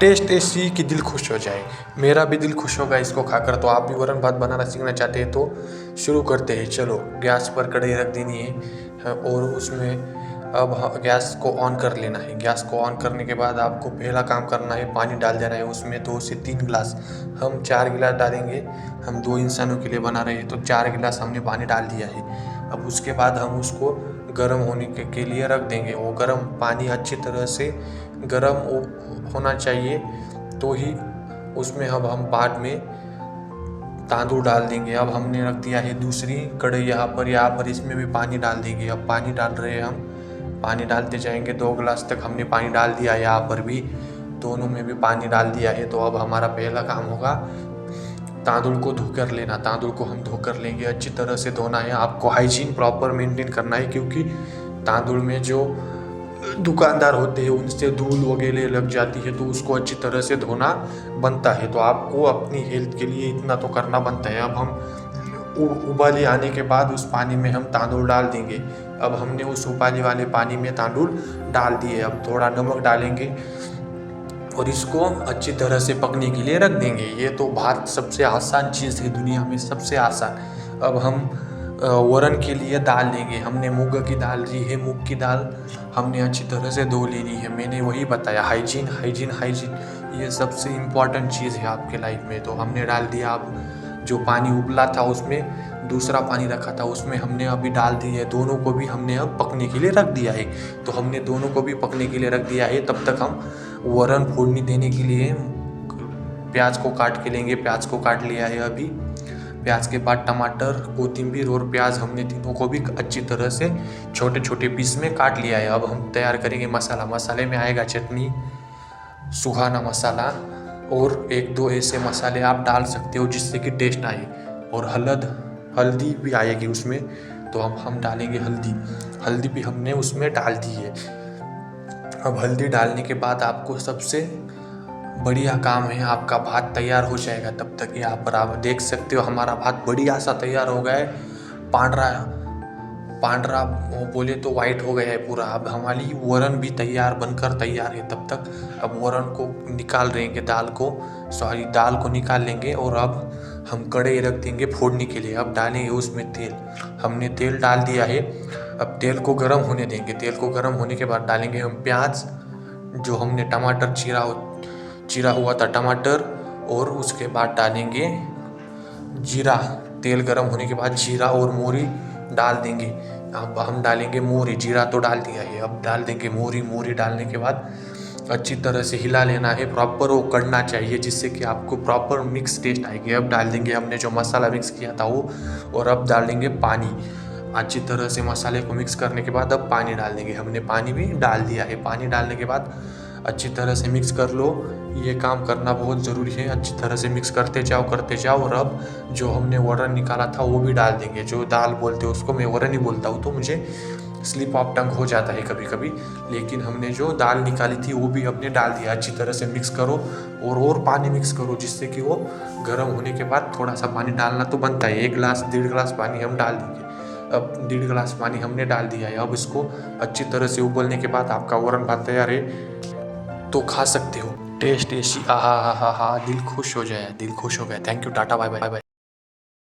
Test ऐसी कि दिल खुश हो जाए। मेरा भी दिल खुश होगा इसको खाकर। तो आप भी वरण भात बनाना सीखना चाहते हैं तो शुरू करते हैं। चलो, गैस पर कढ़ाई रख देनी है और उसमें अब गैस को ऑन कर लेना है। गैस को ऑन करने के बाद आपको पहला काम करना है, पानी डाल देना है उसमें 2 से 3 गिलास। हम 4 गिलास डालेंगे, हम 2 इंसानों के लिए बना रहे हैं तो 4 गिलास हमने पानी डाल दिया है। अब उसके बाद हम उसको गर्म होने के लिए रख देंगे। वो गर्म पानी अच्छी तरह से गर्म होना चाहिए, तो ही उसमें अब हम बाद में तांदूळ डाल देंगे। अब हमने रख दिया है दूसरी कढ़ाई यहाँ पर इसमें भी पानी डाल देंगे। अब पानी डाल रहे हैं हम, पानी डालते जाएंगे। 2 गिलास तक हमने पानी डाल दिया है, यहाँ पर भी दोनों में भी पानी डाल दिया है। तो अब हमारा पहला काम होगा तांदूळ को धो कर लेना। तांदूळ को हम धो कर लेंगे, अच्छी तरह से धोना है। आपको हाइजीन प्रॉपर मेंटेन करना है, क्योंकि तांदूळ में जो दुकानदार होते हैं उनसे धूल वगैरह लग जाती है, तो उसको अच्छी तरह से धोना बनता है। तो आपको अपनी हेल्थ के लिए इतना तो करना बनता है। अब हम उबाली आने के बाद उस पानी में हम तांदूळ डाल देंगे। अब हमने उस उबाली वाले पानी में तांदूळ डाल दिए। अब थोड़ा नमक डालेंगे और इसको अच्छी तरह से पकने के लिए रख देंगे। ये तो भात सबसे आसान चीज़ है, दुनिया में सबसे आसान। अब हम वरण के लिए दाल लेंगे। हमने मूंग की दाल ली है। मूंग की दाल हमने अच्छी तरह से धो लेनी है। मैंने वही बताया, हाइजीन हाइजीन हाइजीन, ये सबसे इम्पॉर्टेंट चीज़ है आपके लाइफ में। तो हमने डाल दिया। अब जो पानी उबला था उसमें दूसरा पानी रखा था, उसमें हमने अभी डाल दिया है। दोनों को भी हमने अब पकने के लिए रख दिया है। तो हमने दोनों को भी पकने के लिए रख दिया है। तब तक हम वरण फोड़नी देने के लिए प्याज को काट के लेंगे। प्याज को काट लिया है अभी। प्याज के बाद टमाटर, कोथिंबीर और प्याज हमने तीनों को भी अच्छी तरह से छोटे छोटे पीस में काट लिया है। अब हम तैयार करेंगे मसाला। मसाले में आएगा चटनी, सुहाना मसाला और 1-2 ऐसे मसाले आप डाल सकते हो जिससे कि टेस्ट आए। और हल्दी भी आएगी उसमें, तो हम डालेंगे हल्दी। हल्दी भी हमने उसमें डाल दी है। अब हल्दी डालने के बाद आपको सबसे बढ़िया काम है, आपका भात तैयार हो जाएगा। तब तक यहाँ पर आप देख सकते हो हमारा भात बढ़िया सा तैयार हो गया है। पांडरा वो बोले तो वाइट हो गया है पूरा। अब हमारी वरण भी बनकर तैयार है। तब तक अब वरण को निकाल लेंगे, दाल को निकाल लेंगे। और अब हम कढ़ाई रख देंगे फोड़ने के लिए। अब डालेंगे उसमें तेल। हमने तेल डाल दिया है। अब तेल को गर्म होने देंगे। तेल को गर्म होने के बाद डालेंगे हम प्याज, जो हमने टमाटर चीरा हुआ था टमाटर, और उसके बाद डालेंगे जीरा। तेल गर्म होने के बाद जीरा और मोहरी डाल देंगे। अब हम डालेंगे मोहरी। जीरा तो डाल दिया है, अब डाल देंगे मोहरी। मोहरी डालने के बाद अच्छी तरह से हिला लेना है। प्रॉपर वो करना चाहिए जिससे कि आपको प्रॉपर मिक्स टेस्ट आएगी। अब डाल देंगे हमने जो मसाला मिक्स किया था वो, और अब डाल देंगे पानी। अच्छी तरह से मसाले को मिक्स करने के बाद अब पानी डाल देंगे। हमने पानी भी डाल दिया है। पानी डालने के बाद अच्छी तरह से मिक्स कर लो। ये काम करना बहुत ज़रूरी है। अच्छी तरह से मिक्स करते जाओ। और अब जो हमने वरण निकाला था वो भी डाल देंगे। जो दाल बोलते हैं उसको मैं वरण ही बोलता हूँ, तो मुझे स्लिप ऑफ टंग हो जाता है कभी कभी। लेकिन हमने जो दाल निकाली थी वो भी हमने डाल दिया। अच्छी तरह से मिक्स करो और पानी मिक्स करो, जिससे कि वो गर्म होने के बाद थोड़ा सा पानी डालना तो बनता है। 1 गिलास 1.5 गिलास पानी हम डाल देंगे। अब 1.5 गिलास पानी हमने डाल दिया है। अब इसको अच्छी तरह से उबलने के बाद आपका वरण भात तैयार है, तो खा सकते हो। टेस्ट ऐसी, आहा हा हा हा, दिल खुश हो जाए, दिल खुश हो गया। Thank you, tata, bye bye.